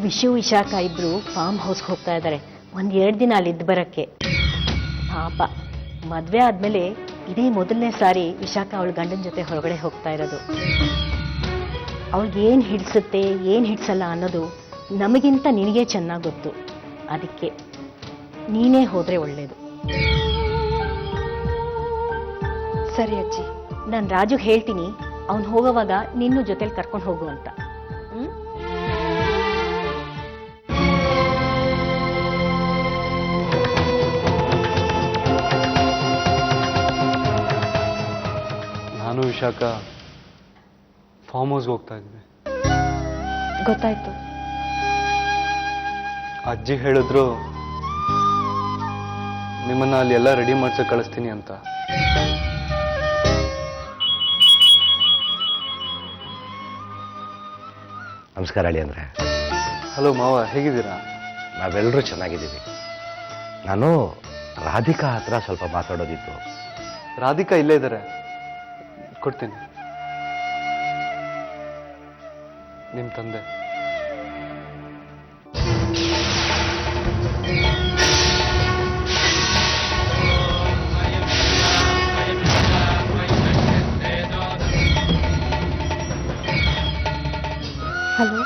ವಿಶಾಖ ಇಬ್ರು ಫಾರ್ಮ್ ಹೌಸ್ಗೆ ಹೋಗ್ತಾ ಇದ್ದಾರೆ. 1-2 ದಿನ ಅಲ್ಲಿ ಇದ್ದು ಬರಕ್ಕೆ. ಪಾಪ ಮದುವೆ ಆದ್ಮೇಲೆ ಇದೇ ಮೊದಲನೇ ಸಾರಿ ವಿಶಾಖ ಅವಳ ಗಂಡನ ಜೊತೆ ಹೊರಗಡೆ ಹೋಗ್ತಾ ಇರೋದು. ಅವಳಿಗೆ ಏನು ಹಿಡಿಸುತ್ತೆ ಏನು ಹಿಡಿಸಲ್ಲ ಅನ್ನೋದು ನಮಗಿಂತ ನಿನಗೆ ಚೆನ್ನಾಗಿ ಗೊತ್ತು. ಅದಕ್ಕೆ ನೀನೇ ಹೋದ್ರೆ ಒಳ್ಳೇದು. ಸರಿ ಅಜ್ಜಿ, ನಾನು ರಾಜು ಹೇಳ್ತೀನಿ, ಅವನು ಹೋಗೋವಾಗ ನಿನ್ನೂ ಜೊತೆಲಿ ಕರ್ಕೊಂಡು ಹೋಗು ಅಂತ. ನಾನು ವಿಶಾಖ ಫಾರ್ಮ್ ಹೌಸ್ಗೆ ಹೋಗ್ತಾ ಇದ್ವಿ. ಗೊತ್ತಾಯ್ತು. ಅಜ್ಜಿ ಹೇಳಿದ್ರು ನಿಮ್ಮನ್ನ ಅಲ್ಲಿ ಎಲ್ಲ ರೆಡಿ ಮಾಡ್ಸಕ್ಕೆ ಕಳಿಸ್ತೀನಿ ಅಂತ. ನಮಸ್ಕಾರ ಅಳಿ ಅಂದ್ರೆ. ಹಲೋ ಮಾವ, ಹೇಗಿದ್ದೀರಾ? ನಾವೆಲ್ಲರೂ ಚೆನ್ನಾಗಿದ್ದೀವಿ. ನಾನು ರಾಧಿಕಾ ಹತ್ರ ಸ್ವಲ್ಪ ಮಾತಾಡೋದಿತ್ತು. ರಾಧಿಕಾ ಇಲ್ಲೇ ಇದ್ದಾರೆ, ಕೊಡ್ತೀನಿ. ನಿಮ್ಮ ತಂದೆ. ಹಲೋ,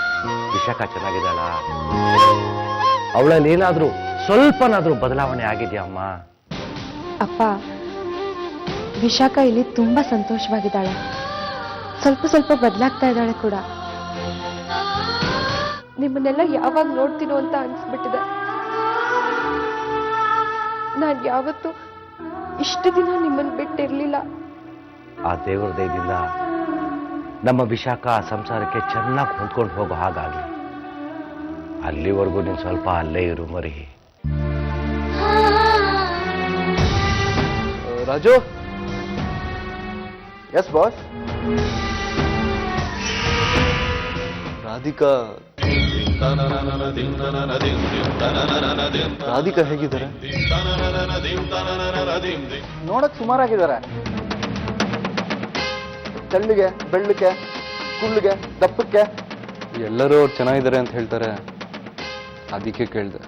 ವಿಶಾಖ ಚೆನ್ನಾಗಿದ್ದಾಳ? ಅವಳಲ್ಲಿ ಏನಾದ್ರೂ ಸ್ವಲ್ಪನಾದ್ರೂ ಬದಲಾವಣೆ ಆಗಿದೆಯಾ ಅಮ್ಮ? ಅಪ್ಪ, ವಿಶಾಖ ಇಲ್ಲಿ ತುಂಬಾ ಸಂತೋಷವಾಗಿದ್ದಾಳೆ. ಸ್ವಲ್ಪ ಬದಲಾಗ್ತಾ ಇದ್ದಾಳೆ ಕೂಡ. ನಿಮ್ಮನ್ನೆಲ್ಲ ಯಾವಾಗ ನೋಡ್ತೀನೋ ಅಂತ ಅನ್ಸ್ಬಿಟ್ಟಿದೆ. ನಾನು ಯಾವತ್ತೂ ಇಷ್ಟು ದಿನ ನಿಮ್ಮನ್ನು ಬಿಟ್ಟಿರ್ಲಿಲ್ಲ. ಆ ದೇವರ ದಯದಿಂದ ನಮ್ಮ ವಿಶಾಖ ಸಂಸಾರಕ್ಕೆ ಚೆನ್ನಾಗಿ ಹೊಂದ್ಕೊಂಡು ಹೋಗೋ ಹಾಗಾಗ್ಲಿ. ಅಲ್ಲಿವರೆಗೂ ನೀನು ಸ್ವಲ್ಪ ಅಲ್ಲೇ ಇರು ಮರಿ. ರಾಜು. Yes boss. ರಾಧಿಕಾ ಹೇಗಿದ್ದಾರೆ? ನೋಡಕ್ ಸುಮಾರಾಗಿದ್ದಾರೆ. ತೆಳ್ಳಿಗೆ, ಬೆಳ್ಳಕ್ಕೆ, ಕುಳ್ಳಿಗೆ, ದಪ್ಪಕ್ಕೆ ಎಲ್ಲರೂ ಅವ್ರು ಚೆನ್ನಾಗಿದ್ದಾರೆ ಅಂತ ಹೇಳ್ತಾರೆ, ಅದಕ್ಕೆ ಕೇಳಿದೆ.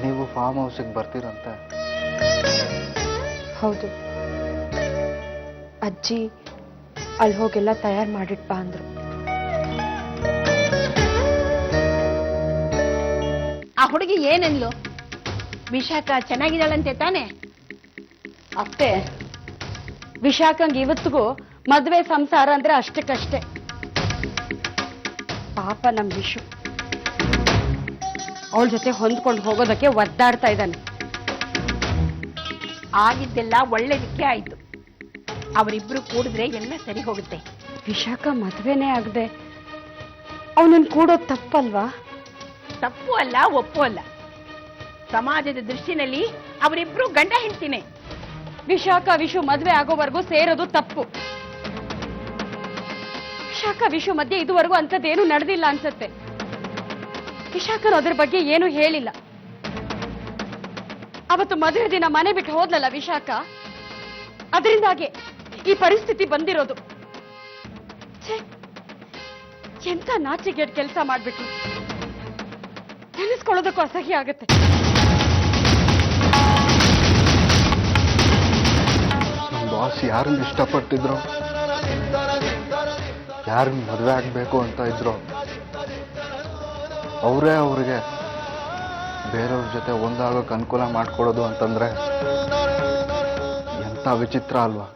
ನೀವು ಫಾರ್ಮ್ ಹೌಸಿಗೆ ಬರ್ತೀರಂತೆ? ಹೌದು, ಅಜ್ಜಿ ಅಲ್ಲಿ ಹೋಗೆಲ್ಲ ತಯಾರು ಮಾಡಿಟ್ಬಾ ಅಂದ್ರು. ಆ ಹುಡುಗಿ ಏನನ್ಲು? ವಿಶಾಖ ಚೆನ್ನಾಗಿದ್ದಾಳಂತೆ ತಾನೆ? ಅಷ್ಟೇ. ವಿಶಾಖಂಗೆ ಇವತ್ತಿಗೂ ಮದುವೆ ಸಂಸಾರ ಅಂದ್ರೆ ಅಷ್ಟಕ್ಕಷ್ಟೇ. ಪಾಪ ನಮ್ ವಿಶು ಅವಳ ಜೊತೆ ಹೊಂದ್ಕೊಂಡು ಹೋಗೋದಕ್ಕೆ ಒದ್ದಾಡ್ತಾ ಇದ್ದಾನೆ. ಆಗಿದ್ದೆಲ್ಲ ಒಳ್ಳೇದಕ್ಕೆ ಆಯ್ತು. ಅವರಿಬ್ರು ಕೂಡಿದ್ರೆ ಎಲ್ಲ ಸರಿ ಹೋಗುತ್ತೆ. ವಿಶಾಖ ಮದುವೆನೇ ಆಗದೆ ಅವನನ್ನು ಕೂಡೋದು ತಪ್ಪಲ್ವಾ? ತಪ್ಪು ಅಲ್ಲ, ಒಪ್ಪು ಅಲ್ಲ. ಸಮಾಜದ ದೃಷ್ಟಿನಲ್ಲಿ ಅವರಿಬ್ರು ಗಂಡ ಹೆಂಡ್ತಿನೇ. ವಿಶಾಖ ವಿಶು ಮದುವೆ ಆಗೋವರೆಗೂ ಸೇರೋದು ತಪ್ಪು. ವಿಶಾಖ ವಿಶು ಮಧ್ಯೆ ಇದುವರೆಗೂ ಅಂಥದ್ದೇನು ನಡೆದಿಲ್ಲ ಅನ್ಸತ್ತೆ. ವಿಶಾಖನು ಅದ್ರ ಬಗ್ಗೆ ಏನು ಹೇಳಿಲ್ಲ. ಅವತ್ತು ಮದುವೆ ದಿನ ಮನೆ ಬಿಟ್ಟು ಹೋದ್ಲಲ್ಲ ವಿಶಾಖ, ಅದರಿಂದಾಗೆ ಈ ಪರಿಸ್ಥಿತಿ ಬಂದಿರೋದು. ಎಂತ ನಾಚಿಗೆಡ್ ಕೆಲಸ ಮಾಡ್ಬಿಟ್ರು. ನೆನೆಸ್ಕೊಳ್ಳೋದಕ್ಕೂ ಅಸಹ್ಯ ಆಗತ್ತೆ. ನಮ್ಮ ಬಾಸ್ ಯಾರನ್ನ ಇಷ್ಟಪಟ್ಟಿದ್ರು, ಯಾರನ್ನ ಮದುವೆ ಆಗ್ಬೇಕು ಅಂತ ಇದ್ರು, ಅವರೇ ಅವ್ರಿಗೆ ಬೇರೆಯವ್ರ ಜೊತೆ ಒಂದಾಗೋಕೆ ಅನುಕೂಲ ಮಾಡ್ಕೊಡೋದು ಅಂತಂದ್ರೆ ಎಂಥ ವಿಚಿತ್ರ ಅಲ್ವಾ?